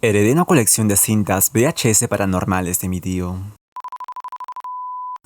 Heredé una colección de cintas VHS paranormales de mi tío.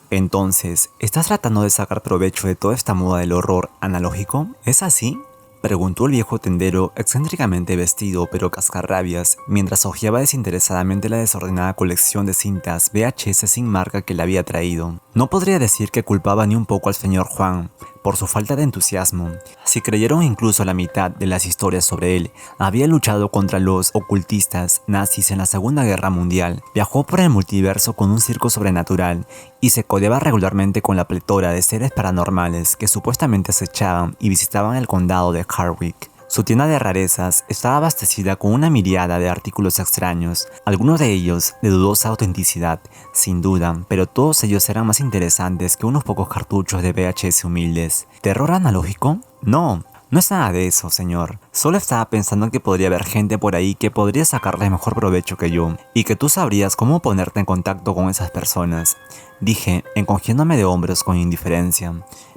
Entonces, ¿estás tratando de sacar provecho de toda esta moda del horror analógico? ¿Es así?, preguntó el viejo tendero, excéntricamente vestido pero cascarrabias, mientras hojeaba desinteresadamente la desordenada colección de cintas VHS sin marca que le había traído. No podría decir que culpaba ni un poco al señor Juan por su falta de entusiasmo. Si creyeron incluso la mitad de las historias sobre él, había luchado contra los ocultistas nazis en la Segunda Guerra Mundial, viajó por el multiverso con un circo sobrenatural y se codeaba regularmente con la pletora de seres paranormales que supuestamente acechaban y visitaban el condado de Hardwick. Su tienda de rarezas estaba abastecida con una miríada de artículos extraños, algunos de ellos de dudosa autenticidad, sin duda, pero todos ellos eran más interesantes que unos pocos cartuchos de VHS humildes. ¿Terror analógico? No es nada de eso, señor. Solo estaba pensando que podría haber gente por ahí que podría sacarle mejor provecho que yo, y que tú sabrías cómo ponerte en contacto con esas personas, dije, encogiéndome de hombros con indiferencia.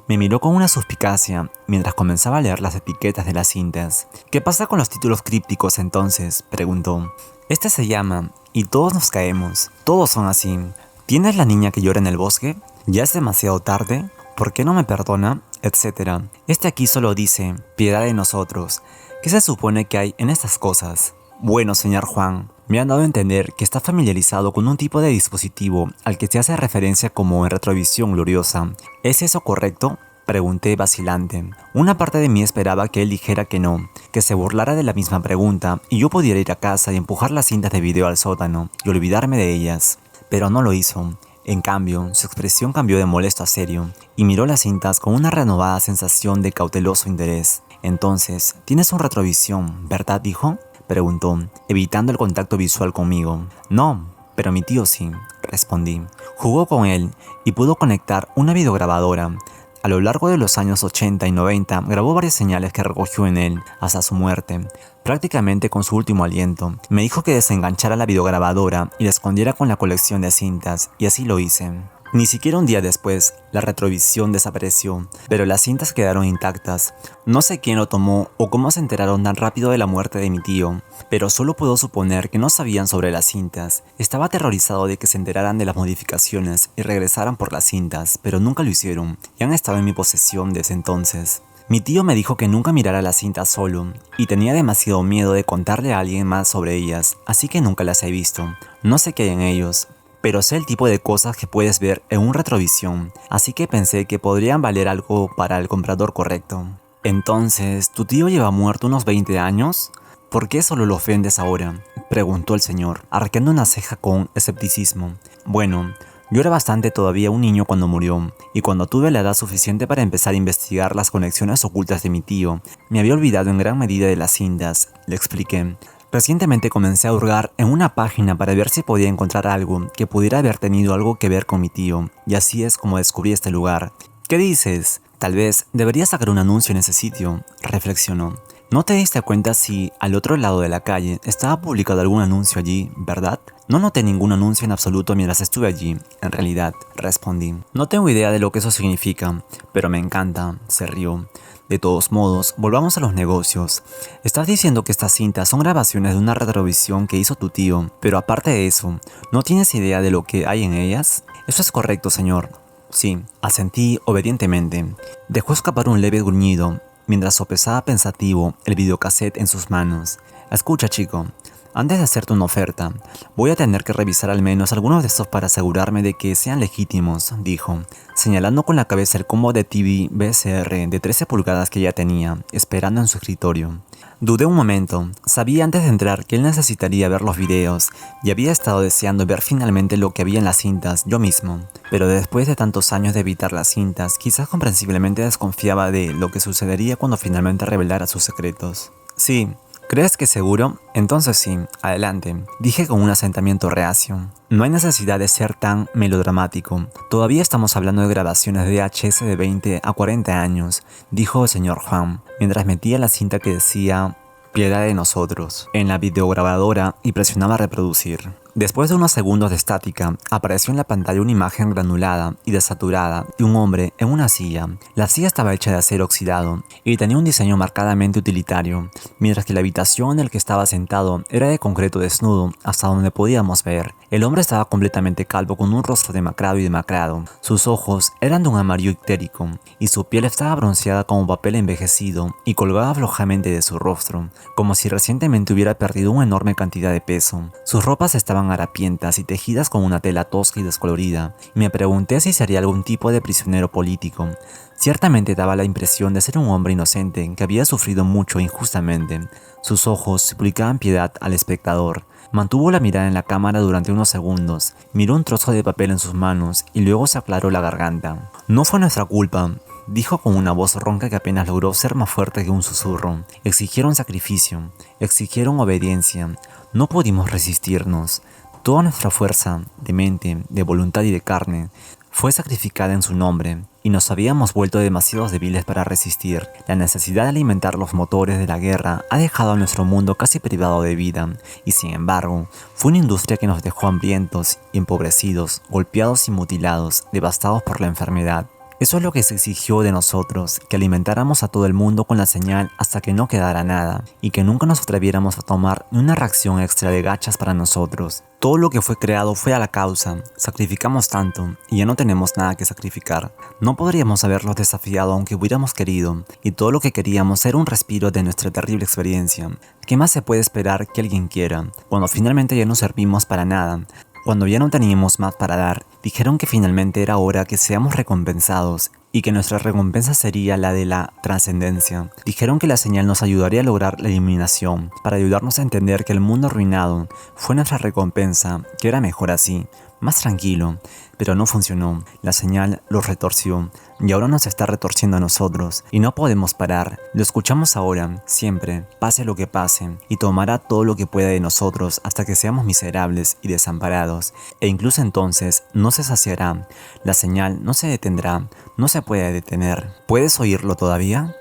Me miró con una suspicacia mientras comenzaba a leer las etiquetas de las cintas. ¿Qué pasa con los títulos crípticos entonces?, preguntó. Este se llama Y todos nos caemos. Todos son así. ¿Tienes la niña que llora en el bosque? ¿Ya es demasiado tarde? ¿Por qué no me perdona? Etcétera. Este aquí solo dice, piedad de nosotros. ¿Qué se supone que hay en estas cosas? Bueno, señor Juan, me han dado a entender que está familiarizado con un tipo de dispositivo al que se hace referencia como en retrovisión gloriosa. ¿Es eso correcto?, pregunté vacilante. Una parte de mí esperaba que él dijera que no, que se burlara de la misma pregunta y yo pudiera ir a casa y empujar las cintas de video al sótano y olvidarme de ellas. Pero no lo hizo. En cambio, su expresión cambió de molesto a serio y miró las cintas con una renovada sensación de cauteloso interés. Entonces, ¿tienes un retrovisión, verdad, dijo?, preguntó, evitando el contacto visual conmigo. No, pero mi tío sí, respondí. Jugó con él y pudo conectar una videograbadora. A lo largo de los años 80 y 90 grabó varias señales que recogió en él hasta su muerte. Prácticamente con su último aliento, me dijo que desenganchara la videograbadora y la escondiera con la colección de cintas, y así lo hice. Ni siquiera un día después, la retrovisión desapareció, pero las cintas quedaron intactas. No sé quién lo tomó o cómo se enteraron tan rápido de la muerte de mi tío, pero solo puedo suponer que no sabían sobre las cintas. Estaba aterrorizado de que se enteraran de las modificaciones y regresaran por las cintas, pero nunca lo hicieron, y han estado en mi posesión desde entonces. Mi tío me dijo que nunca mirara las cintas solo, y tenía demasiado miedo de contarle a alguien más sobre ellas, así que nunca las he visto. No sé qué hay en ellos, pero sé el tipo de cosas que puedes ver en un retrovisión, así que pensé que podrían valer algo para el comprador correcto. Entonces, ¿tu tío lleva muerto unos 20 años? ¿Por qué solo lo ofendes ahora?, preguntó el señor, arqueando una ceja con escepticismo. Bueno, yo era bastante todavía un niño cuando murió, y cuando tuve la edad suficiente para empezar a investigar las conexiones ocultas de mi tío, me había olvidado en gran medida de las cintas, le expliqué. Recientemente comencé a hurgar en una página para ver si podía encontrar algo que pudiera haber tenido algo que ver con mi tío, y así es como descubrí este lugar. ¿Qué dices? Tal vez debería sacar un anuncio en ese sitio, reflexionó. ¿No te diste cuenta si al otro lado de la calle estaba publicado algún anuncio allí, verdad? No noté ningún anuncio en absoluto mientras estuve allí, en realidad, respondí. No tengo idea de lo que eso significa, pero me encanta, se rió. De todos modos, volvamos a los negocios. Estás diciendo que estas cintas son grabaciones de una retrovisión que hizo tu tío, pero aparte de eso, ¿no tienes idea de lo que hay en ellas? Eso es correcto, señor. Sí, asentí obedientemente. Dejó escapar un leve gruñido, mientras sopesaba pensativo el videocassette en sus manos. Escucha, chico. Antes de hacerte una oferta, voy a tener que revisar al menos algunos de estos para asegurarme de que sean legítimos, dijo, señalando con la cabeza el combo de TV VCR de 13 pulgadas que ya tenía, esperando en su escritorio. Dudé un momento, sabía antes de entrar que él necesitaría ver los videos y había estado deseando ver finalmente lo que había en las cintas yo mismo, pero después de tantos años de evitar las cintas, quizás comprensiblemente desconfiaba de lo que sucedería cuando finalmente revelara sus secretos. Sí. ¿Crees que seguro? Entonces sí, adelante, dije con un asentimiento reacio. No hay necesidad de ser tan melodramático. Todavía estamos hablando de grabaciones de VHS de 20 a 40 años, dijo el señor Juan, mientras metía la cinta que decía piedad de nosotros en la videograbadora y presionaba reproducir. Después de unos segundos de estática, apareció en la pantalla una imagen granulada y desaturada de un hombre en una silla. La silla estaba hecha de acero oxidado y tenía un diseño marcadamente utilitario, mientras que la habitación en la que estaba sentado era de concreto desnudo hasta donde podíamos ver. El hombre estaba completamente calvo con un rostro demacrado y demacrado. Sus ojos eran de un amarillo ictérico y su piel estaba bronceada como papel envejecido y colgaba flojamente de su rostro, como si recientemente hubiera perdido una enorme cantidad de peso. Sus ropas estaban harapientas y tejidas con una tela tosca y descolorida, y me pregunté si sería algún tipo de prisionero político. Ciertamente daba la impresión de ser un hombre inocente que había sufrido mucho injustamente. Sus ojos suplicaban piedad al espectador. Mantuvo la mirada en la cámara durante unos segundos, miró un trozo de papel en sus manos y luego se aclaró la garganta. No fue nuestra culpa, dijo con una voz ronca que apenas logró ser más fuerte que un susurro. Exigieron sacrificio, exigieron obediencia. No pudimos resistirnos. Toda nuestra fuerza, de mente, de voluntad y de carne, fue sacrificada en su nombre, y nos habíamos vuelto demasiado débiles para resistir. La necesidad de alimentar los motores de la guerra ha dejado a nuestro mundo casi privado de vida, y sin embargo, fue una industria que nos dejó hambrientos, empobrecidos, golpeados y mutilados, devastados por la enfermedad. Eso es lo que se exigió de nosotros, que alimentáramos a todo el mundo con la señal hasta que no quedara nada, y que nunca nos atreviéramos a tomar ni una reacción extra de gachas para nosotros. Todo lo que fue creado fue a la causa, sacrificamos tanto, y ya no tenemos nada que sacrificar. No podríamos haberlos desafiado aunque hubiéramos querido, y todo lo que queríamos era un respiro de nuestra terrible experiencia. ¿Qué más se puede esperar que alguien quiera, cuando finalmente ya no servimos para nada? Cuando ya no teníamos más para dar, dijeron que finalmente era hora que seamos recompensados y que nuestra recompensa sería la de la trascendencia. Dijeron que la señal nos ayudaría a lograr la iluminación, para ayudarnos a entender que el mundo arruinado fue nuestra recompensa, que era mejor así, más tranquilo, pero no funcionó. La señal los retorció y ahora nos está retorciendo a nosotros y no podemos parar. Lo escuchamos ahora, siempre, pase lo que pase, y tomará todo lo que pueda de nosotros hasta que seamos miserables y desamparados, e incluso entonces no se saciará. La señal no se detendrá, no se puede detener. ¿Puedes oírlo todavía?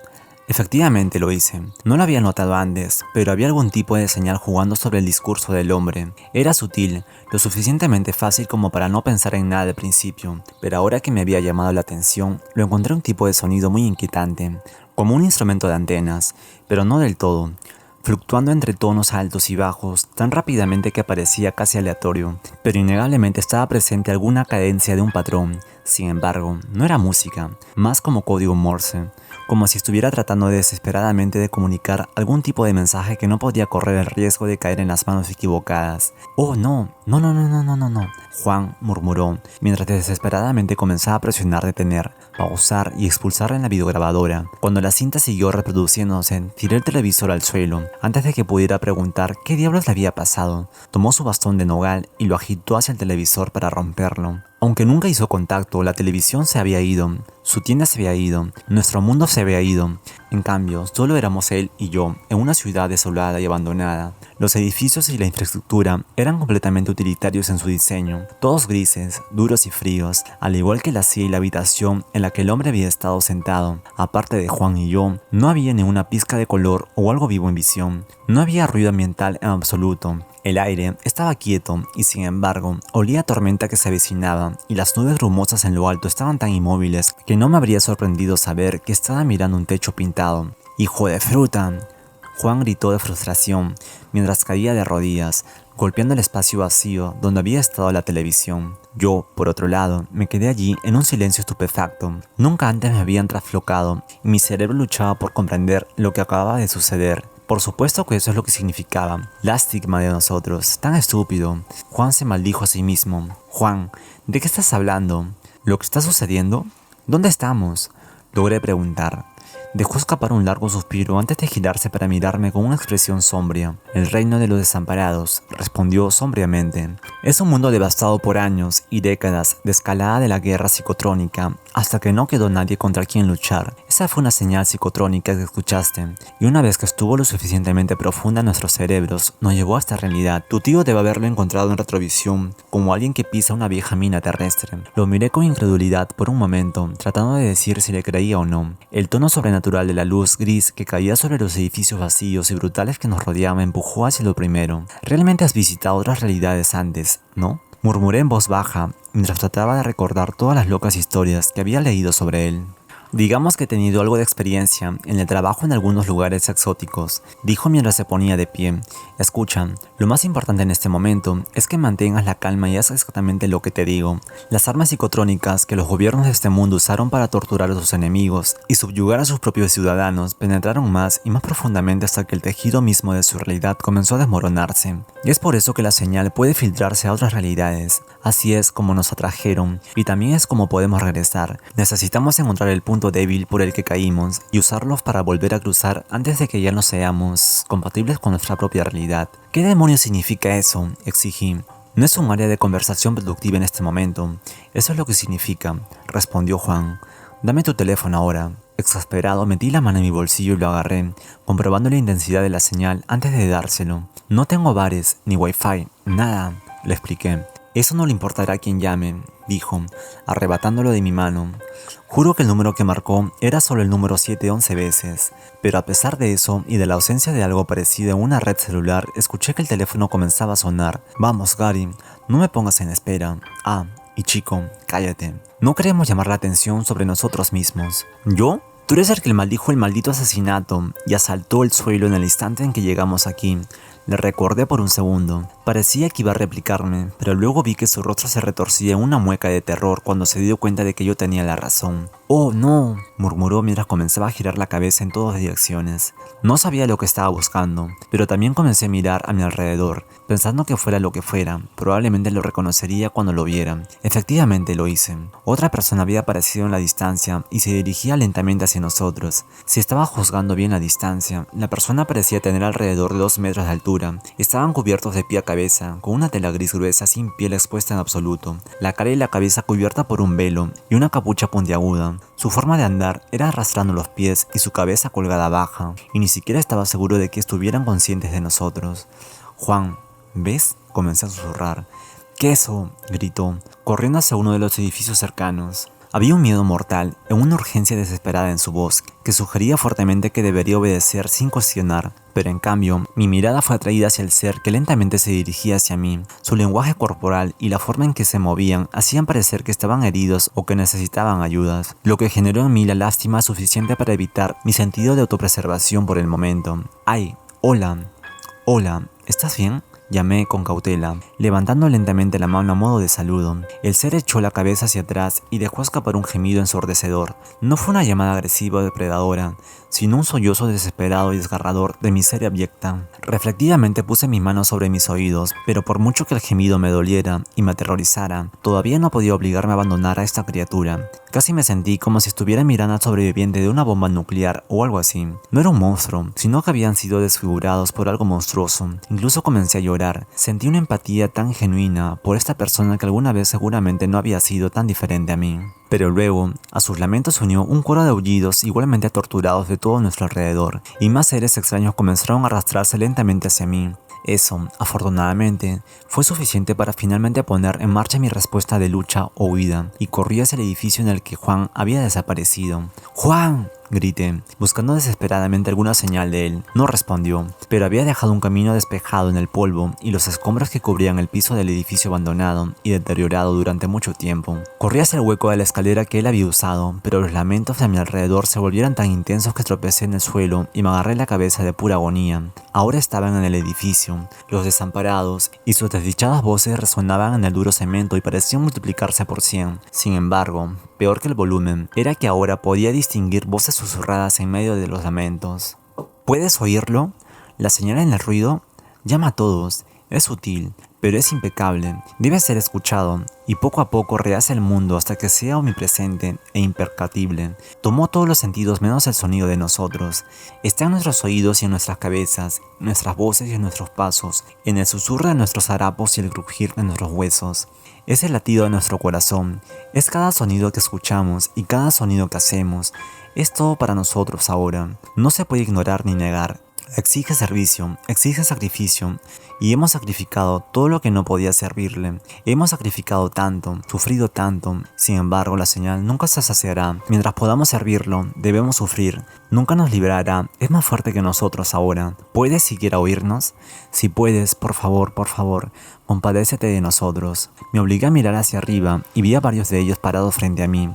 Efectivamente lo hice. No lo había notado antes, pero había algún tipo de señal jugando sobre el discurso del hombre. Era sutil, lo suficientemente fácil como para no pensar en nada al principio, pero ahora que me había llamado la atención, lo encontré un tipo de sonido muy inquietante, como un instrumento de antenas, pero no del todo, fluctuando entre tonos altos y bajos tan rápidamente que parecía casi aleatorio, pero innegablemente estaba presente alguna cadencia de un patrón. Sin embargo, no era música, más como código Morse, como si estuviera tratando desesperadamente de comunicar algún tipo de mensaje que no podía correr el riesgo de caer en las manos equivocadas. «Oh, no, no, no, no, no, no, no, no», Juan murmuró, mientras desesperadamente comenzaba a presionar detener, pausar y expulsar en la videograbadora. Cuando la cinta siguió reproduciéndose, tiré el televisor al suelo, antes de que pudiera preguntar qué diablos le había pasado. Tomó su bastón de nogal y lo agitó hacia el televisor para romperlo. Aunque nunca hizo contacto, la televisión se había ido, su tienda se había ido, nuestro mundo se había ido. En cambio, solo éramos él y yo, en una ciudad desolada y abandonada. Los edificios y la infraestructura eran completamente utilitarios en su diseño, todos grises, duros y fríos, al igual que la silla y la habitación en la que el hombre había estado sentado. Aparte de Juan y yo, no había ni una pizca de color o algo vivo en visión. No había ruido ambiental en absoluto. El aire estaba quieto y sin embargo olía a tormenta que se avecinaba, y las nubes brumosas en lo alto estaban tan inmóviles que no me habría sorprendido saber que estaba mirando un techo pintado. ¡Hijo de fruta!, Juan gritó de frustración mientras caía de rodillas, golpeando el espacio vacío donde había estado la televisión. Yo, por otro lado, me quedé allí en un silencio estupefacto. Nunca antes me habían trasflocado y mi cerebro luchaba por comprender lo que acababa de suceder. Por supuesto que eso es lo que significaba, la estigma de nosotros, tan estúpido. Juan se maldijo a sí mismo. «Juan, ¿de qué estás hablando? ¿Lo que está sucediendo? ¿Dónde estamos?», logré preguntar. Dejó escapar un largo suspiro antes de girarse para mirarme con una expresión sombria. «El reino de los desamparados», respondió sombriamente. «Es un mundo devastado por años y décadas de escalada de la guerra psicotrónica hasta que no quedó nadie contra quien luchar. Esa fue una señal psicotrónica que escuchaste, y una vez que estuvo lo suficientemente profunda en nuestros cerebros, nos llevó a esta realidad. Tu tío debe haberlo encontrado en retrovisión, como alguien que pisa una vieja mina terrestre. Lo miré con incredulidad por un momento, tratando de decir si le creía o no. El tono sobrenatural de la luz gris que caía sobre los edificios vacíos y brutales que nos rodeaban me empujó hacia lo primero. Realmente has visitado otras realidades antes, ¿no? Murmuré en voz baja, mientras trataba de recordar todas las locas historias que había leído sobre él. Digamos que he tenido algo de experiencia en el trabajo en algunos lugares exóticos, dijo mientras se ponía de pie. Escucha, lo más importante en este momento es que mantengas la calma y hagas exactamente lo que te digo. Las armas psicotrónicas que los gobiernos de este mundo usaron para torturar a sus enemigos y subyugar a sus propios ciudadanos penetraron más y más profundamente hasta que el tejido mismo de su realidad comenzó a desmoronarse. Y es por eso que la señal puede filtrarse a otras realidades. Así es como nos atrajeron y también es como podemos regresar. Necesitamos encontrar el punto débil por el que caímos y usarlos para volver a cruzar antes de que ya no seamos compatibles con nuestra propia realidad. ¿Qué demonios significa eso?, exigí. No es un área de conversación productiva en este momento. Eso es lo que significa, respondió Juan. Dame tu teléfono ahora. Exasperado, metí la mano en mi bolsillo y lo agarré, comprobando la intensidad de la señal antes de dárselo. No tengo bares, ni wifi, nada, le expliqué. Eso no le importará a quien llame, dijo, arrebatándolo de mi mano. Juro que el número que marcó era solo el número 7 11 veces, pero a pesar de eso y de la ausencia de algo parecido en una red celular, escuché que el teléfono comenzaba a sonar. Vamos, Gary, no me pongas en espera. Ah, y chico, cállate. No queremos llamar la atención sobre nosotros mismos. ¿Yo? Tú eres el que maldijo el maldito asesinato y asaltó el suelo en el instante en que llegamos aquí. Le recordé por un segundo. Parecía que iba a replicarme, pero luego vi que su rostro se retorcía en una mueca de terror cuando se dio cuenta de que yo tenía la razón. «Oh, no», murmuró mientras comenzaba a girar la cabeza en todas direcciones. No sabía lo que estaba buscando, pero también comencé a mirar a mi alrededor, pensando que fuera lo que fuera, probablemente lo reconocería cuando lo viera. Efectivamente lo hice. Otra persona había aparecido en la distancia y se dirigía lentamente hacia nosotros. Si estaba juzgando bien la distancia, la persona parecía tener alrededor de 2 metros de altura. Estaban cubiertos de pie a cabeza, con una tela gris gruesa sin piel expuesta en absoluto, la cara y la cabeza cubierta por un velo y una capucha puntiaguda. Su forma de andar era arrastrando los pies y su cabeza colgada baja, y ni siquiera estaba seguro de que estuvieran conscientes de nosotros. «Juan, ¿ves?», comencé a susurrar. «¡Queso!», gritó, corriendo hacia uno de los edificios cercanos. Había un miedo mortal y una urgencia desesperada en su voz, que sugería fuertemente que debería obedecer sin cuestionar. Pero en cambio, mi mirada fue atraída hacia el ser que lentamente se dirigía hacia mí. Su lenguaje corporal y la forma en que se movían hacían parecer que estaban heridos o que necesitaban ayudas, lo que generó en mí la lástima suficiente para evitar mi sentido de autopreservación por el momento. «¡Ay! Hola. Hola. ¿Estás bien?», llamé con cautela, levantando lentamente la mano a modo de saludo. El ser echó la cabeza hacia atrás y dejó escapar un gemido ensordecedor. No fue una llamada agresiva o depredadora, sino un sollozo desesperado y desgarrador de miseria abyecta. Reflectivamente puse mis manos sobre mis oídos, pero por mucho que el gemido me doliera y me aterrorizara, todavía no podía obligarme a abandonar a esta criatura. Casi me sentí como si estuviera mirando al sobreviviente de una bomba nuclear o algo así. No era un monstruo, sino que habían sido desfigurados por algo monstruoso. Incluso comencé a llorar. Sentí una empatía tan genuina por esta persona que alguna vez seguramente no había sido tan diferente a mí. Pero luego, a sus lamentos se unió un coro de aullidos igualmente atorturados de todo nuestro alrededor, y más seres extraños comenzaron a arrastrarse lentamente hacia mí. Eso, afortunadamente, fue suficiente para finalmente poner en marcha mi respuesta de lucha o huida, y corrí hacia el edificio en el que Juan había desaparecido. «¡Juan!», grité, buscando desesperadamente alguna señal de él. No respondió, pero había dejado un camino despejado en el polvo y los escombros que cubrían el piso del edificio abandonado y deteriorado durante mucho tiempo. Corrí hacia el hueco de la escalera que él había usado, pero los lamentos a mi alrededor se volvieron tan intensos que tropecé en el suelo y me agarré la cabeza de pura agonía. Ahora estaban en el edificio, los desamparados, y sus desdichadas voces resonaban en el duro cemento y parecían multiplicarse por 100. Sin embargo, peor que el volumen, era que ahora podía distinguir voces susurradas en medio de los lamentos. «¿Puedes oírlo? La señal en el ruido. Llama a todos. Es sutil, pero es impecable. Debe ser escuchado, y poco a poco rehace el mundo hasta que sea omnipresente e impercatible. Tomó todos los sentidos menos el sonido de nosotros. Está en nuestros oídos y en nuestras cabezas, en nuestras voces y en nuestros pasos, en el susurro de nuestros harapos y el crujir de nuestros huesos. Es el latido de nuestro corazón, es cada sonido que escuchamos y cada sonido que hacemos. Es todo para nosotros ahora. No se puede ignorar ni negar. Exige servicio, exige sacrificio, y hemos sacrificado todo lo que no podía servirle. Hemos sacrificado tanto, sufrido tanto. Sin embargo, la señal nunca se saciará. Mientras podamos servirlo, debemos sufrir. Nunca nos liberará, es más fuerte que nosotros ahora. ¿Puedes siquiera oírnos? Si puedes, por favor, compadécete de nosotros. Me obligué a mirar hacia arriba y vi a varios de ellos parados frente a mí,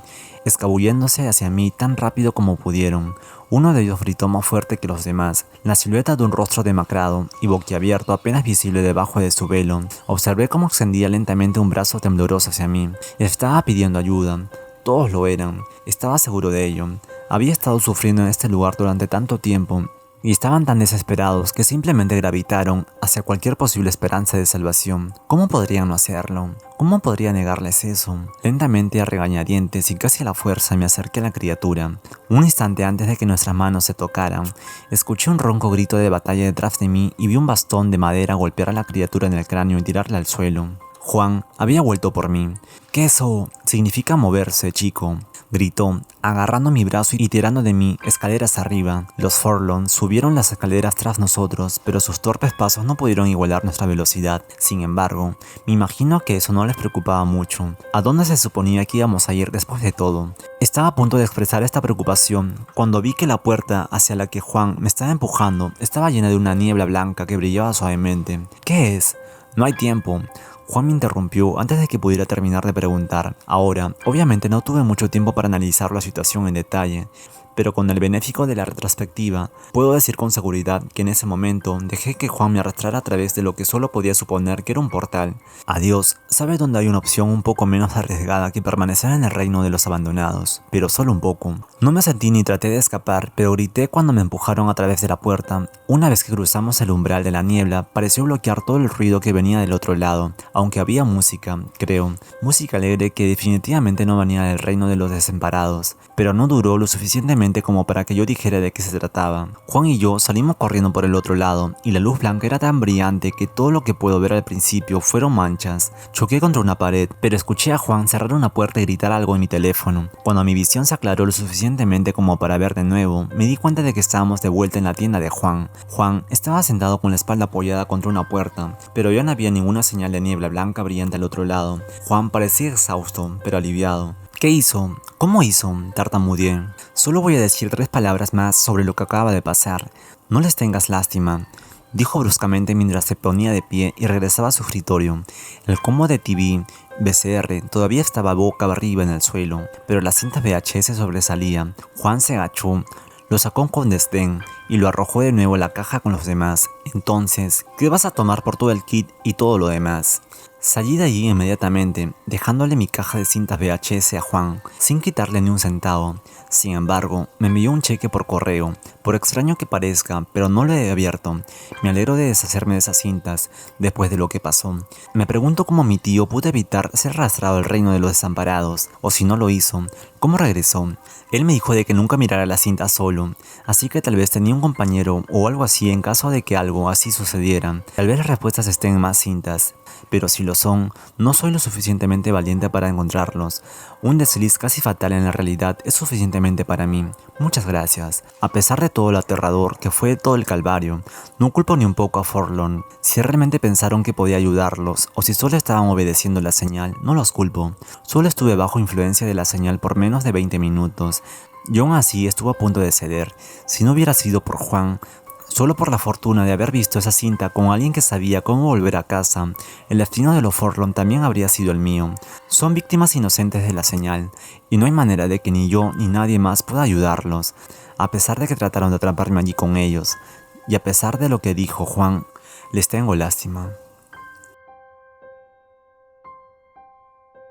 escabulléndose hacia mí tan rápido como pudieron. Uno de ellos gritó más fuerte que los demás. La silueta de un rostro demacrado y boquiabierto apenas visible debajo de su velo. Observé cómo extendía lentamente un brazo tembloroso hacia mí. Estaba pidiendo ayuda. Todos lo eran. Estaba seguro de ello. Había estado sufriendo en este lugar durante tanto tiempo y estaban tan desesperados que simplemente gravitaron hacia cualquier posible esperanza de salvación. ¿Cómo podrían no hacerlo? ¿Cómo podría negarles eso? Lentamente, a regañadientes y casi a la fuerza, me acerqué a la criatura. Un instante antes de que nuestras manos se tocaran, escuché un ronco grito de batalla detrás de mí y vi un bastón de madera golpear a la criatura en el cráneo y tirarla al suelo. Juan había vuelto por mí. ¿Qué eso significa moverse, chico?, gritó, agarrando mi brazo y tirando de mí escaleras arriba. Los Forlorn subieron las escaleras tras nosotros, pero sus torpes pasos no pudieron igualar nuestra velocidad. Sin embargo, me imagino que eso no les preocupaba mucho. ¿A dónde se suponía que íbamos a ir después de todo? Estaba a punto de expresar esta preocupación cuando vi que la puerta hacia la que Juan me estaba empujando estaba llena de una niebla blanca que brillaba suavemente. ¿Qué es? No hay tiempo. Juan me interrumpió antes de que pudiera terminar de preguntar. Ahora, obviamente no tuve mucho tiempo para analizar la situación en detalle, pero con el benéfico de la retrospectiva, puedo decir con seguridad que en ese momento dejé que Juan me arrastrara a través de lo que solo podía suponer que era un portal. Adiós, ¿sabe dónde hay una opción un poco menos arriesgada que permanecer en el reino de los abandonados? Pero solo un poco. No me sentí ni traté de escapar, pero grité cuando me empujaron a través de la puerta. Una vez que cruzamos el umbral de la niebla, pareció bloquear todo el ruido que venía del otro lado, aunque había música, creo, música alegre que definitivamente no venía del reino de los desamparados, pero no duró lo suficientemente como para que yo dijera de qué se trataba. Juan y yo salimos corriendo por el otro lado, y la luz blanca era tan brillante que todo lo que puedo ver al principio fueron manchas. Choqué contra una pared, pero escuché a Juan cerrar una puerta y gritar algo en mi teléfono. Cuando mi visión se aclaró lo suficientemente como para ver de nuevo, me di cuenta de que estábamos de vuelta en la tienda de Juan. Juan estaba sentado con la espalda apoyada contra una puerta, pero ya no había ninguna señal de niebla blanca brillante al otro lado. Juan parecía exhausto, pero aliviado. ¿Qué hizo? ¿Cómo hizo?, tartamudeé. Solo voy a decir 3 palabras más sobre lo que acaba de pasar. No les tengas lástima, dijo bruscamente mientras se ponía de pie y regresaba a su escritorio. El combo de TV VCR todavía estaba boca arriba en el suelo, pero la cinta VHS sobresalía. Juan se agachó, lo sacó con desdén y lo arrojó de nuevo a la caja con los demás. Entonces, ¿qué vas a tomar por todo el kit y todo lo demás? Salí de allí inmediatamente, dejándole mi caja de cintas VHS a Juan, sin quitarle ni un centavo. Sin embargo, me envió un cheque por correo, por extraño que parezca, pero no lo he abierto. Me alegro de deshacerme de esas cintas, después de lo que pasó. Me pregunto cómo mi tío pudo evitar ser arrastrado al reino de los desamparados, o si no lo hizo, ¿cómo regresó? Él me dijo de que nunca mirara las cintas solo, así que tal vez tenía un compañero o algo así en caso de que algo así sucediera. Tal vez las respuestas estén en más cintas, pero si lo son, no soy lo suficientemente valiente para encontrarlos. Un desliz casi fatal en la realidad es suficientemente para mí. Muchas gracias. A pesar de todo lo aterrador que fue todo el calvario, no culpo ni un poco a Forlorn. Si realmente pensaron que podía ayudarlos, o si solo estaban obedeciendo la señal, no los culpo. Solo estuve bajo influencia de la señal por menos de 20 minutos. Y aún así estuve a punto de ceder. Si no hubiera sido por Juan, solo por la fortuna de haber visto esa cinta con alguien que sabía cómo volver a casa, el destino de los Forlorn también habría sido el mío. Son víctimas inocentes de la señal, y no hay manera de que ni yo ni nadie más pueda ayudarlos, a pesar de que trataron de atraparme allí con ellos, y a pesar de lo que dijo Juan, les tengo lástima.